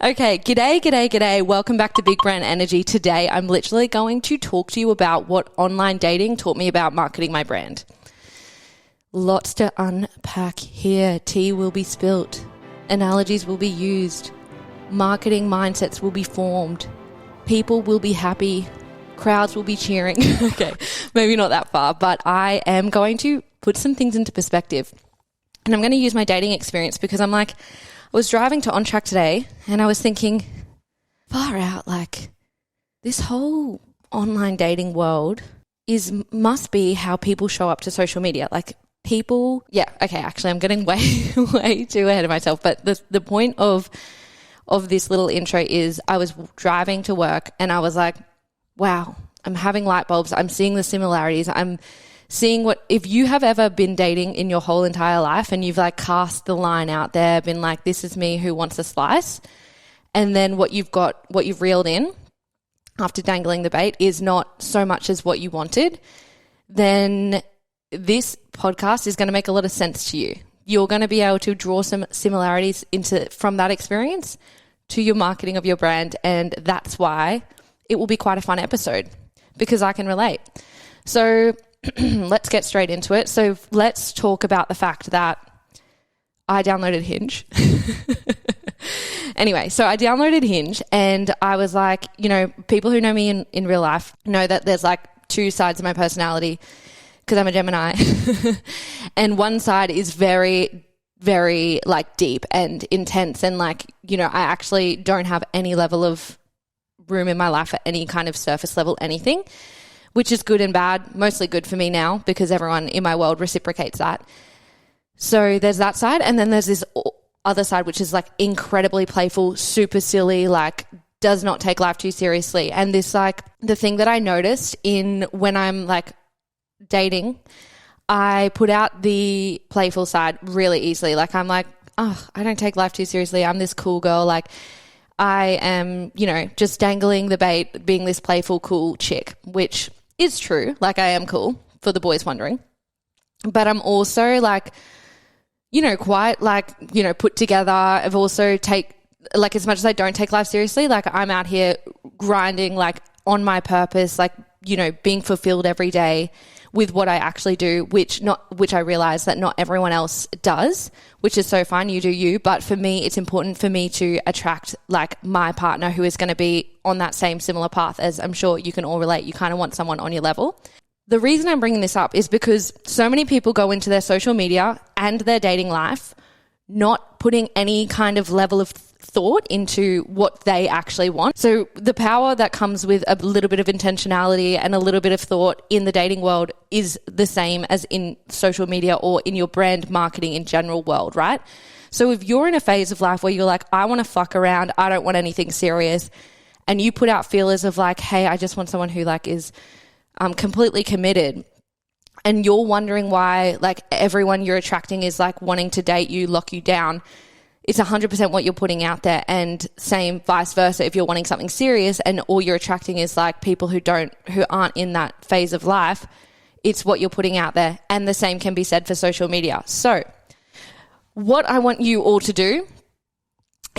Okay, g'day. Welcome back to Big Brand Energy. Today, I'm literally going to talk to you about what online dating taught me about marketing my brand. Lots to unpack here. Tea will be spilt. Analogies will be used. Marketing mindsets will be formed. People will be happy. Crowds will be cheering. Okay, maybe not that far, but I am going to put some things into perspective. And I'm going to use my dating experience because I was driving to On Track today and I was thinking, far out, like this whole online dating world must be how people show up to social media. Like actually I'm getting way too ahead of myself. But the point of this little intro is I was driving to work and I was like, wow, I'm having light bulbs. I'm seeing the similarities. I'm seeing if you have ever been dating in your whole entire life and you've like cast the line out there, been like, this is me who wants a slice. And then what you've reeled in after dangling the bait is not so much as what you wanted, then this podcast is going to make a lot of sense to you. You're going to be able to draw some similarities from that experience to your marketing of your brand. And that's why it will be quite a fun episode because I can relate. So let's get straight into it. So let's talk about the fact that I downloaded Hinge. Anyway, so I downloaded Hinge and I was like, people who know me in real life know that there's like two sides of my personality because I'm a Gemini. And one side is very, very like deep and intense and like, I actually don't have any level of room in my life for any kind of surface level anything, which is good and bad, mostly good for me now because everyone in my world reciprocates that. So there's that side. And then there's this other side, which is like incredibly playful, super silly, like does not take life too seriously. And this like the thing that I noticed when I'm like dating, I put out the playful side really easily. Like I'm like, oh, I don't take life too seriously. I'm this cool girl. Like I am, just dangling the bait, being this playful, cool chick, which is true. Like I am cool for the boys wondering, but I'm also like, quite like, put together. I've also as much as I don't take life seriously, like I'm out here grinding, like on my purpose, like, being fulfilled every day with what I actually do, which I realize that not everyone else does, which is so fine. You do you. But for me, it's important for me to attract like my partner who is going to be on that same similar path, as I'm sure you can all relate. You kind of want someone on your level. The reason I'm bringing this up is because so many people go into their social media and their dating life not putting any kind of level of thought into what they actually want. So the power that comes with a little bit of intentionality and a little bit of thought in the dating world is the same as in social media or in your brand marketing in general world, right? So if you're in a phase of life where you're like, I want to fuck around, I don't want anything serious, and you put out feelers of like, hey, I just want someone who like is completely committed, and you're wondering why like everyone you're attracting is like wanting to date you, lock you down, it's 100% what you're putting out there. And same vice versa, if you're wanting something serious and all you're attracting is like people who aren't in that phase of life, it's what you're putting out there. And the same can be said for social media. So what I want you all to do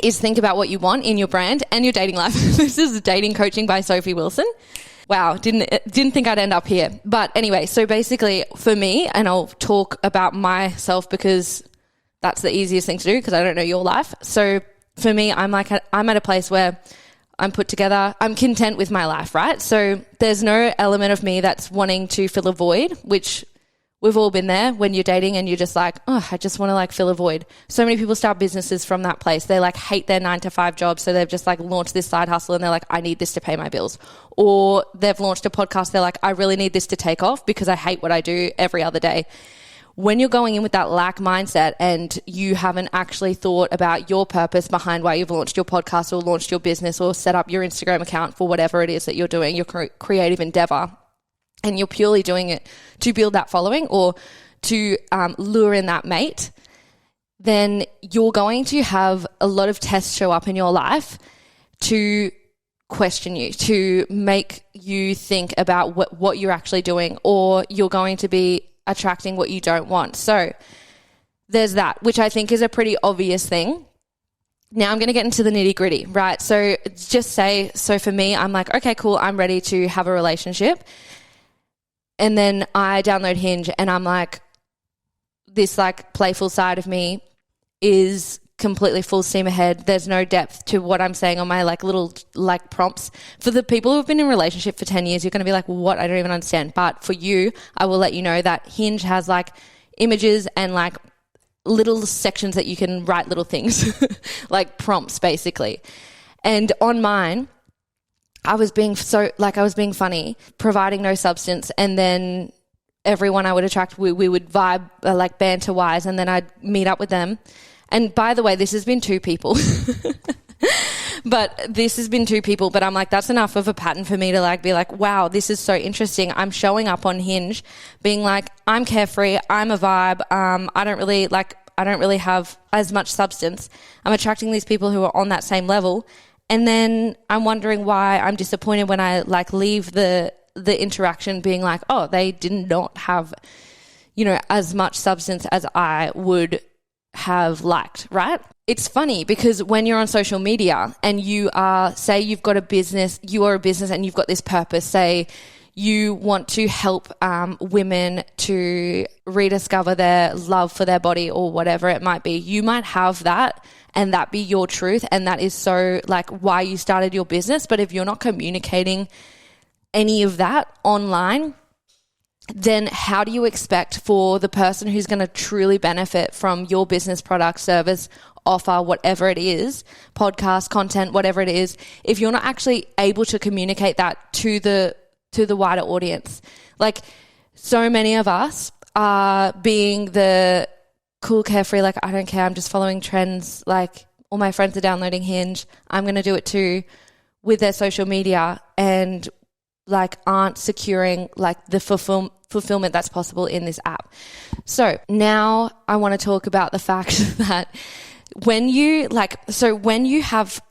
is think about what you want in your brand and your dating life. This is dating coaching by Sophie Wilson. Wow, didn't think I'd end up here. But anyway, so basically for me, and I'll talk about myself because that's the easiest thing to do because I don't know your life. So for me, I'm at a place where I'm put together. I'm content with my life, right? So there's no element of me that's wanting to fill a void, which we've all been there when you're dating and you're just like, oh, I just want to like fill a void. So many people start businesses from that place. They like hate their 9-to-5 job. So they've just like launched this side hustle and they're like, I need this to pay my bills. Or they've launched a podcast. They're like, I really need this to take off because I hate what I do every other day. When you're going in with that lack mindset and you haven't actually thought about your purpose behind why you've launched your podcast or launched your business or set up your Instagram account for whatever it is that you're doing, your creative endeavor, and you're purely doing it to build that following or to lure in that mate, then you're going to have a lot of tests show up in your life to question you, to make you think about what you're actually doing, or you're going to be attracting what you don't want. So there's that, which I think is a pretty obvious thing. Now I'm going to get into the nitty gritty, right? So for me, I'm like, okay, cool. I'm ready to have a relationship. And then I download Hinge and I'm like, this like playful side of me is completely full steam ahead. There's no depth to what I'm saying on my like little like prompts. For the people who've been in a relationship for 10 years, you're going to be like, what? I don't even understand. But for you, I will let you know that Hinge has like images and like little sections that you can write little things like prompts basically. And on mine, I was being funny, providing no substance, and then everyone I would attract, we would vibe like banter wise, and then I'd meet up with them. And by the way, this has been two people. But I'm like, that's enough of a pattern for me to like be like, wow, this is so interesting. I'm showing up on Hinge being like, I'm carefree, I'm a vibe, I don't really have as much substance. I'm attracting these people who are on that same level. And then I'm wondering why I'm disappointed when I like leave the interaction being like, oh, they did not have, as much substance as I would have liked, right? It's funny because when you're on social media and you are, say you've got a business, you are a business and you've got this purpose, say you want to help women to rediscover their love for their body or whatever it might be, you might have that and that be your truth, and that is so like why you started your business. But if you're not communicating any of that online, then how do you expect for the person who's going to truly benefit from your business, product, service, offer, whatever it is, podcast, content, whatever it is, if you're not actually able to communicate that to the wider audience? Like, so many of us are being the cool, carefree, like, I don't care, I'm just following trends, like all my friends are downloading Hinge, I'm going to do it too, with their social media, and like aren't securing like the fulfillment that's possible in this app. So now I want to talk about the fact that when you have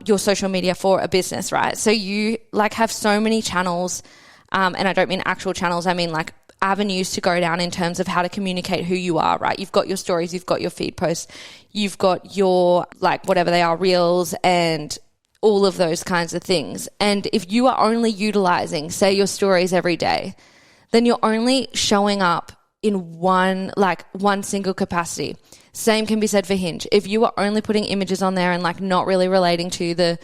your social media for a business, right? So you like have so many channels, and I don't mean actual channels, I mean like avenues to go down in terms of how to communicate who you are, right? You've got your stories, you've got your feed posts, you've got your like whatever they are, reels, and all of those kinds of things. And if you are only utilizing, say, your stories every day, then you're only showing up in one single capacity. Same can be said for Hinge. If you are only putting images on there and like not really relating to the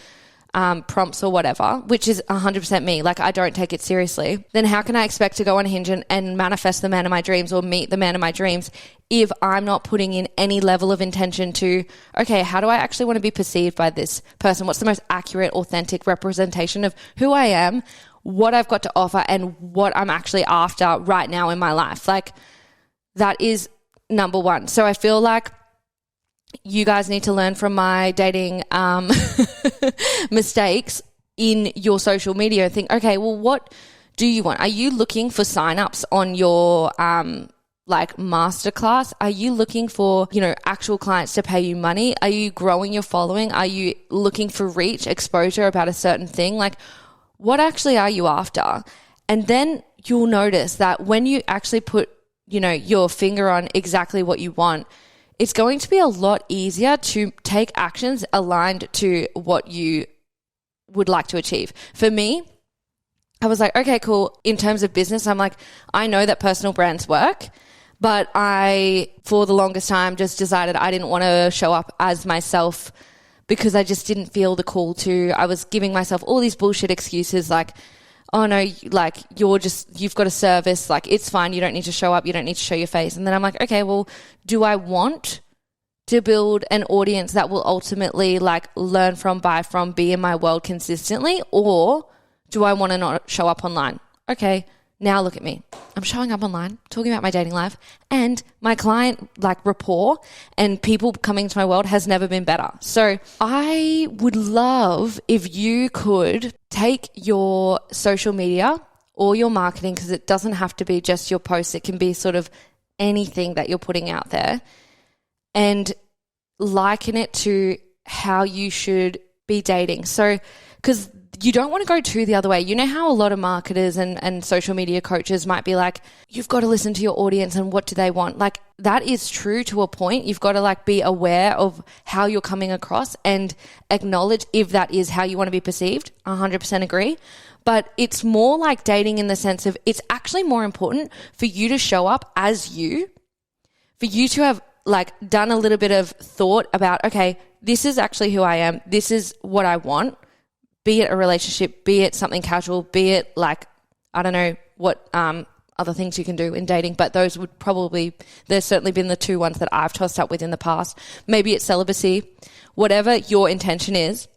prompts or whatever, which is 100% me, like I don't take it seriously, then how can I expect to go on Hinge and manifest the man of my dreams or meet the man of my dreams if I'm not putting in any level of intention to, okay, how do I actually want to be perceived by this person? What's the most accurate, authentic representation of who I am, what I've got to offer, and what I'm actually after right now in my life? Like, that is number one. So I feel like you guys need to learn from my dating mistakes in your social media and think, okay, well, what do you want? Are you looking for signups on your like masterclass? Are you looking for, actual clients to pay you money? Are you growing your following? Are you looking for reach, exposure about a certain thing? Like, what actually are you after? And then you'll notice that when you actually put, your finger on exactly what you want, it's going to be a lot easier to take actions aligned to what you would like to achieve. For me, I was like, okay, cool. In terms of business, I'm like, I know that personal brands work, but I, for the longest time, just decided I didn't want to show up as myself because I just didn't feel the call to. I was giving myself all these bullshit excuses like, oh no, like you've got a service, like it's fine, you don't need to show up, you don't need to show your face. And then I'm like, okay, well, do I want to build an audience that will ultimately like learn from, buy from, be in my world consistently, or do I want to not show up online? Okay, now look at me. I'm showing up online, talking about my dating life, and my client like rapport and people coming to my world has never been better. So I would love if you could take your social media or your marketing, because it doesn't have to be just your posts, it can be sort of anything that you're putting out there, and liken it to how you should be dating. So, because you don't want to go too the other way. You know how a lot of marketers and social media coaches might be like, you've got to listen to your audience and what do they want? Like, that is true to a point. You've got to like be aware of how you're coming across and acknowledge if that is how you want to be perceived. 100% agree. But it's more like dating in the sense of it's actually more important for you to show up as you, for you to have like done a little bit of thought about, okay, this is actually who I am. This is what I want, be it a relationship, be it something casual, be it like, I don't know what other things you can do in dating, but those would probably, there's certainly been the two ones that I've tossed up with in the past. Maybe it's celibacy, whatever your intention is,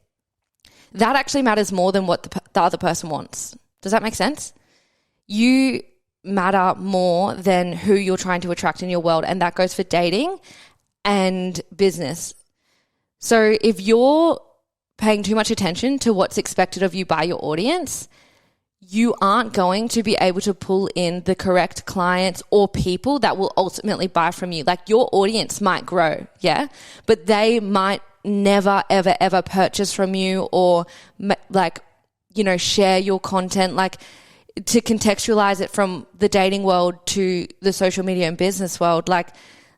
that actually matters more than what the other person wants. Does that make sense? You matter more than who you're trying to attract in your world, and that goes for dating and business. So if you're paying too much attention to what's expected of you by your audience, you aren't going to be able to pull in the correct clients or people that will ultimately buy from you. Like, your audience might grow, yeah, but they might never, ever, ever purchase from you or like, you know, share your content. Like, to contextualize it from the dating world to the social media and business world, like,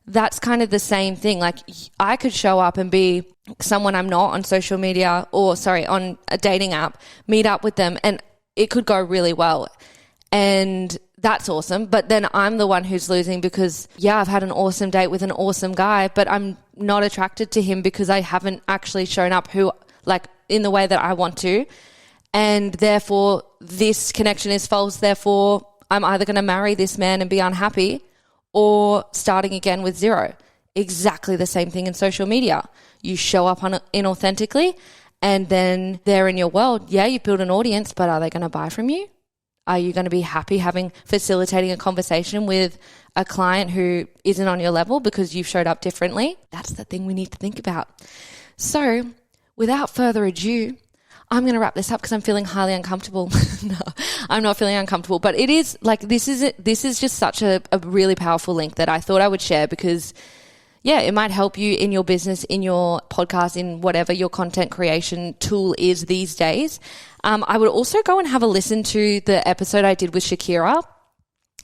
that's kind of the same thing. Like, I could show up and be someone I'm not on social media or on a dating app, meet up with them, and it could go really well. And that's awesome. But then I'm the one who's losing because, yeah, I've had an awesome date with an awesome guy, but I'm not attracted to him because I haven't actually shown up in the way that I want to. And therefore, this connection is false. Therefore, I'm either going to marry this man and be unhappy or starting again with zero. Exactly the same thing in social media. You show up inauthentically and then they're in your world. Yeah, you build an audience, but are they going to buy from you? Are you going to be happy facilitating a conversation with a client who isn't on your level because you've showed up differently? That's the thing we need to think about. So without further ado, I'm going to wrap this up because I'm feeling highly uncomfortable. No, I'm not feeling uncomfortable, but it is like, this is just such a really powerful link that I thought I would share because, yeah, it might help you in your business, in your podcast, in whatever your content creation tool is these days. I would also go and have a listen to the episode I did with Shakira.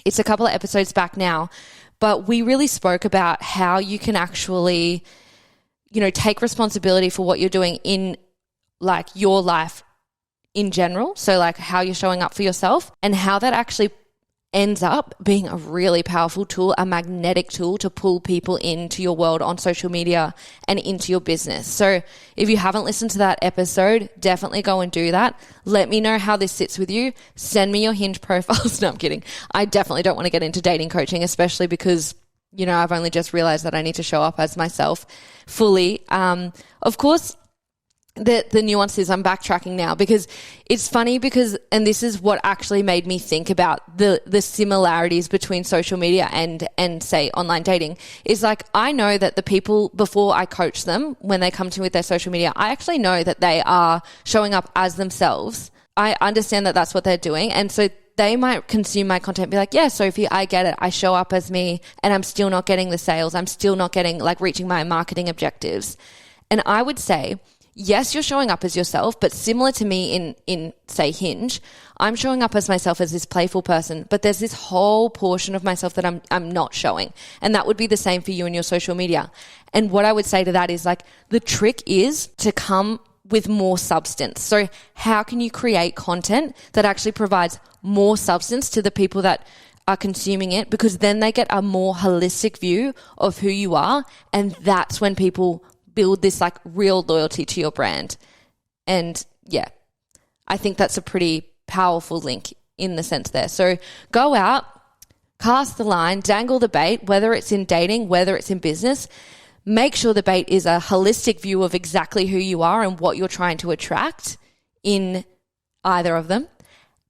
It's a couple of episodes back now, but we really spoke about how you can actually, you know, take responsibility for what you're doing in like your life in general. So like how you're showing up for yourself and how that actually ends up being a really powerful tool, a magnetic tool to pull people into your world on social media and into your business. So if you haven't listened to that episode, definitely go and do that. Let me know how this sits with you. Send me your Hinge profiles. No, I'm kidding. I definitely don't want to get into dating coaching, especially because, you know, I've only just realized that I need to show up as myself fully. Of course, the nuances, I'm backtracking now because it's funny and this is what actually made me think about the similarities between social media and say online dating is like, I know that the people before I coach them, when they come to me with their social media, I actually know that they are showing up as themselves. I understand that that's what they're doing. And so they might consume my content and be like, yeah, Sophie, I get it. I show up as me and I'm still not getting the sales. I'm still not getting reaching my marketing objectives. And I would say, yes, you're showing up as yourself, but similar to me in say Hinge, I'm showing up as myself as this playful person, but there's this whole portion of myself that I'm not showing. And that would be the same for you in your social media. And what I would say to that is like, the trick is to come with more substance. So how can you create content that actually provides more substance to the people that are consuming it? Because then they get a more holistic view of who you are. And that's when people build this real loyalty to your brand. And yeah, I think that's a pretty powerful link in the sense there. So go out, cast the line, dangle the bait, whether it's in dating, whether it's in business. Make sure the bait is a holistic view of exactly who you are and what you're trying to attract in either of them.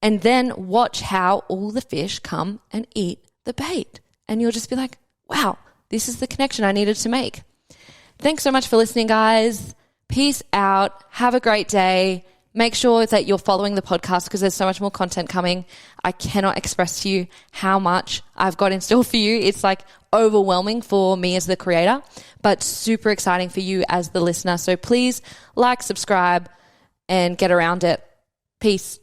And then watch how all the fish come and eat the bait. And you'll just be like, wow, this is the connection I needed to make. Thanks so much for listening, guys. Peace out. Have a great day. Make sure that you're following the podcast because there's so much more content coming. I cannot express to you how much I've got in store for you. It's overwhelming for me as the creator, but super exciting for you as the listener. So please subscribe, and get around it. Peace.